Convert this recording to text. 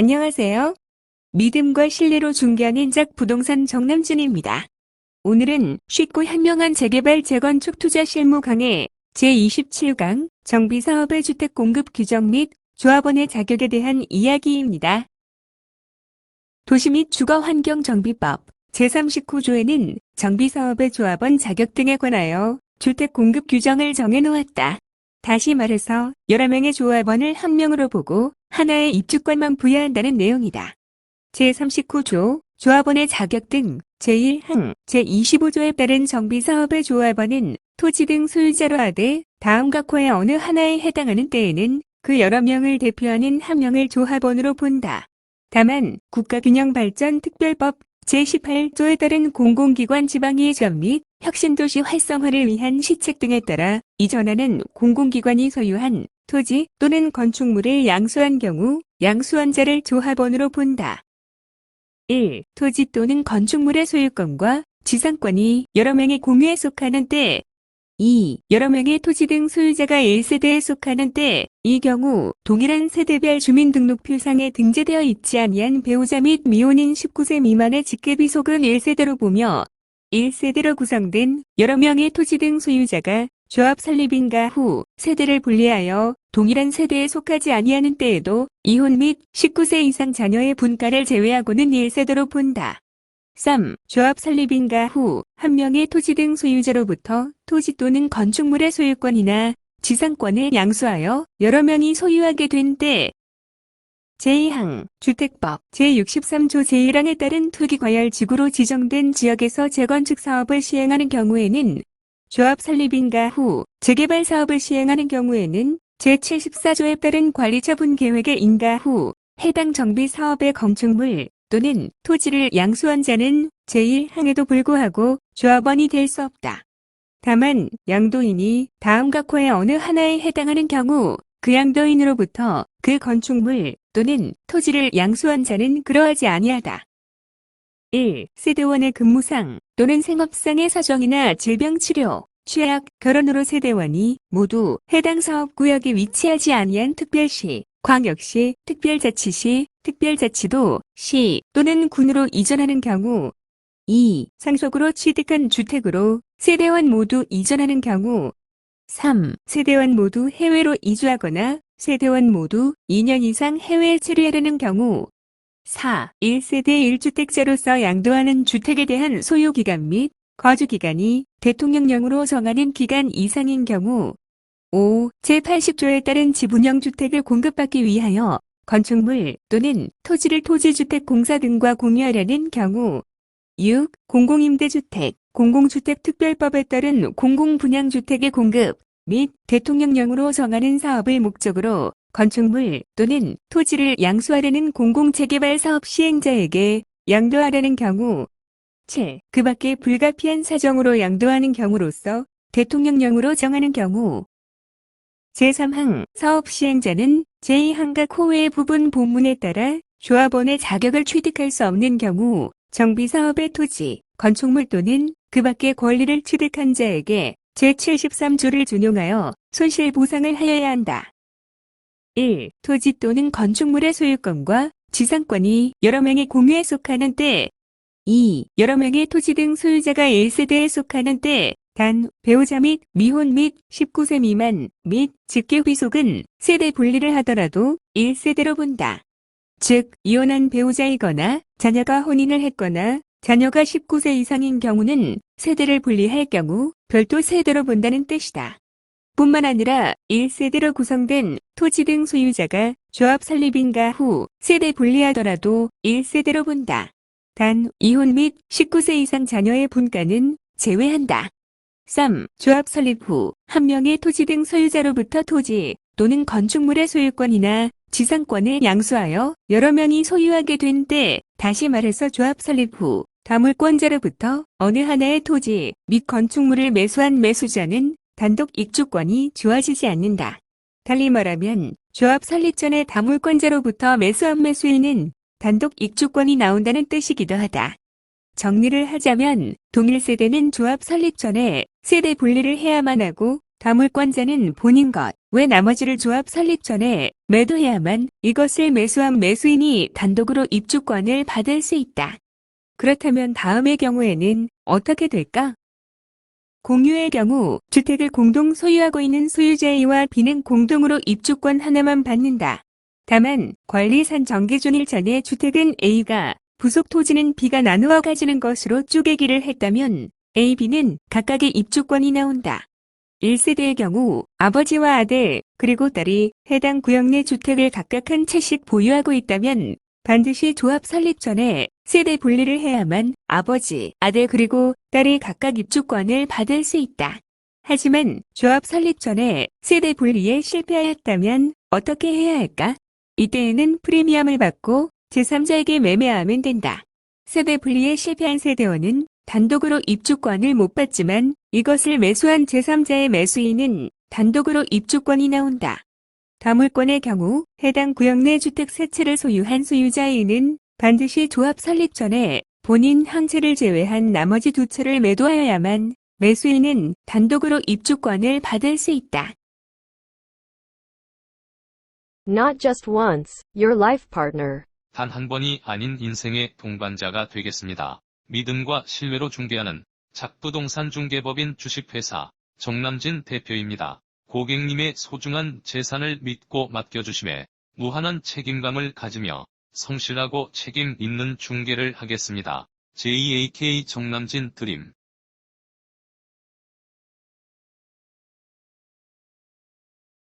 안녕하세요. 믿음과 신뢰로 중개하는 작 부동산 정남준입니다. 오늘은 쉽고 현명한 재개발 재건축 투자 실무 강의 제27강 정비사업의 주택 공급 규정 및 조합원의 자격에 대한 이야기입니다. 도시 및 주거환경정비법 제39조에는 정비사업의 조합원 자격 등에 관하여 주택 공급 규정을 정해놓았다. 다시 말해서 여러 명의 조합원을 한 명으로 보고 하나의 입주권만 부여한다는 내용이다. 제39조 조합원의 자격 등 제1항 제25조에 따른 정비사업의 조합원은 토지 등 소유자로 하되 다음 각호의 어느 하나에 해당하는 때에는 그 여러 명을 대표하는 한 명을 조합원으로 본다. 다만 국가균형발전특별법 제18조에 따른 공공기관 지방이전 및 혁신도시 활성화를 위한 시책 등에 따라 이전하는 공공기관이 소유한 토지 또는 건축물을 양수한 경우 양수한 자를 조합원으로 본다. 1. 토지 또는 건축물의 소유권과 지상권이 여러 명의 공유에 속하는 때 2. 여러 명의 토지 등 소유자가 1세대에 속하는 때 이 경우 동일한 세대별 주민등록표상에 등재되어 있지 아니한 배우자 및 미혼인 19세 미만의 직계비속은 1세대로 보며 1세대로 구성된 여러 명의 토지 등 소유자가 조합 설립인가 후 세대를 분리하여 동일한 세대에 속하지 아니하는 때에도 이혼 및 19세 이상 자녀의 분가를 제외하고는 1세대로 본다. 3. 조합 설립인가 후 한 명의 토지 등 소유자로부터 토지 또는 건축물의 소유권이나 지상권을 양수하여 여러 명이 소유하게 된 때 제2항 주택법 제63조 제1항에 따른 투기과열지구로 지정된 지역에서 재건축 사업을 시행하는 경우에는 조합 설립인가 후 재개발 사업을 시행하는 경우에는 제74조에 따른 관리처분 계획의 인가 후 해당 정비 사업의 건축물 또는 토지를 양수한 자는 제1항에도 불구하고 조합원이 될 수 없다. 다만 양도인이 다음 각호의 어느 하나에 해당하는 경우 그 양도인으로부터 그 건축물 또는 토지를 양수한 자는 그러하지 아니하다. 1. 세대원의 근무상 또는 생업상의 사정이나 질병치료, 취약, 결혼으로 세대원이 모두 해당 사업구역에 위치하지 아니한 특별시, 광역시, 특별자치시, 특별자치도, 시 또는 군으로 이전하는 경우 2. 상속으로 취득한 주택으로 세대원 모두 이전하는 경우 3. 세대원 모두 해외로 이주하거나 세대원 모두 2년 이상 해외에 체류하려는 경우 4. 1세대 1주택자로서 양도하는 주택에 대한 소유기간 및 거주기간이 대통령령으로 정하는 기간 이상인 경우 5. 제80조에 따른 지분형 주택을 공급받기 위하여 건축물 또는 토지를 토지주택공사 등과 공유하려는 경우 6. 공공임대주택, 공공주택특별법에 따른 공공분양주택의 공급 및 대통령령으로 정하는 사업을 목적으로 건축물 또는 토지를 양수하려는 공공재개발 사업 시행자에게 양도하려는 경우 7. 그 밖에 불가피한 사정으로 양도하는 경우로서 대통령령으로 정하는 경우 제3항 사업 시행자는 제2항각 호외의 부분 본문에 따라 조합원의 자격을 취득할 수 없는 경우 정비사업의 토지, 건축물 또는 그 밖의 권리를 취득한 자에게 제73조를 준용하여 손실보상을 하여야 한다. 1. 토지 또는 건축물의 소유권과 지상권이 여러 명의 공유에 속하는 때 2. 여러 명의 토지 등 소유자가 1세대에 속하는 때 단 배우자 및 미혼 및 19세 미만 및 직계휘속은 세대 분리를 하더라도 1세대로 본다. 즉 이혼한 배우자이거나 자녀가 혼인을 했거나 자녀가 19세 이상인 경우는 세대를 분리할 경우 별도 세대로 본다는 뜻이다. 뿐만 아니라 1세대로 구성된 토지 등 소유자가 조합 설립인가 후 세대 분리하더라도 1세대로 본다. 단 이혼 및 19세 이상 자녀의 분가는 제외한다. 3. 조합 설립 후 한 명의 토지 등 소유자로부터 토지 또는 건축물의 소유권이나 지상권을 양수하여 여러 명이 소유하게 된 때 다시 말해서 조합 설립 후 다물권자로부터 어느 하나의 토지 및 건축물을 매수한 매수자는 단독 입주권이 주어지지 않는다. 달리 말하면 조합 설립 전에 다물권자로부터 매수한 매수인은 단독 입주권이 나온다는 뜻이기도 하다. 정리를 하자면 동일 세대는 조합 설립 전에 세대 분리를 해야만 하고 다물권자는 본인 것, 왜 나머지를 조합 설립 전에 매도해야만 이것을 매수한 매수인이 단독으로 입주권을 받을 수 있다. 그렇다면 다음의 경우에는 어떻게 될까? 공유의 경우 주택을 공동 소유하고 있는 소유자 A와 B는 공동으로 입주권 하나만 받는다. 다만 관리산 정기존일 전에 주택은 A가 부속 토지는 B가 나누어 가지는 것으로 쪼개기를 했다면 A, B는 각각의 입주권이 나온다. 1세대의 경우 아버지와 아들 그리고 딸이 해당 구역 내 주택을 각각 한 채씩 보유하고 있다면 반드시 조합 설립 전에 세대 분리를 해야만 아버지, 아들 그리고 딸이 각각 입주권을 받을 수 있다. 하지만 조합 설립 전에 세대 분리에 실패하였다면 어떻게 해야 할까? 이때에는 프리미엄을 받고 제3자에게 매매하면 된다. 세대 분리에 실패한 세대원은 단독으로 입주권을 못 받지만 이것을 매수한 제3자의 매수인은 단독으로 입주권이 나온다. 다물권의 경우 해당 구역 내 주택 세 채를 소유한 소유자 A는 반드시 조합 설립 전에 본인 한 채를 제외한 나머지 두 채를 매도하여야만 매수인은 단독으로 입주권을 받을 수 있다. Not just once, your life partner. 단 한 번이 아닌 인생의 동반자가 되겠습니다. 믿음과 신뢰로 중개하는 작부동산 중개법인 주식회사 정남진 대표입니다. 고객님의 소중한 재산을 믿고 맡겨주심에 무한한 책임감을 가지며 성실하고 책임 있는 중개를 하겠습니다. JAK 정남진 드림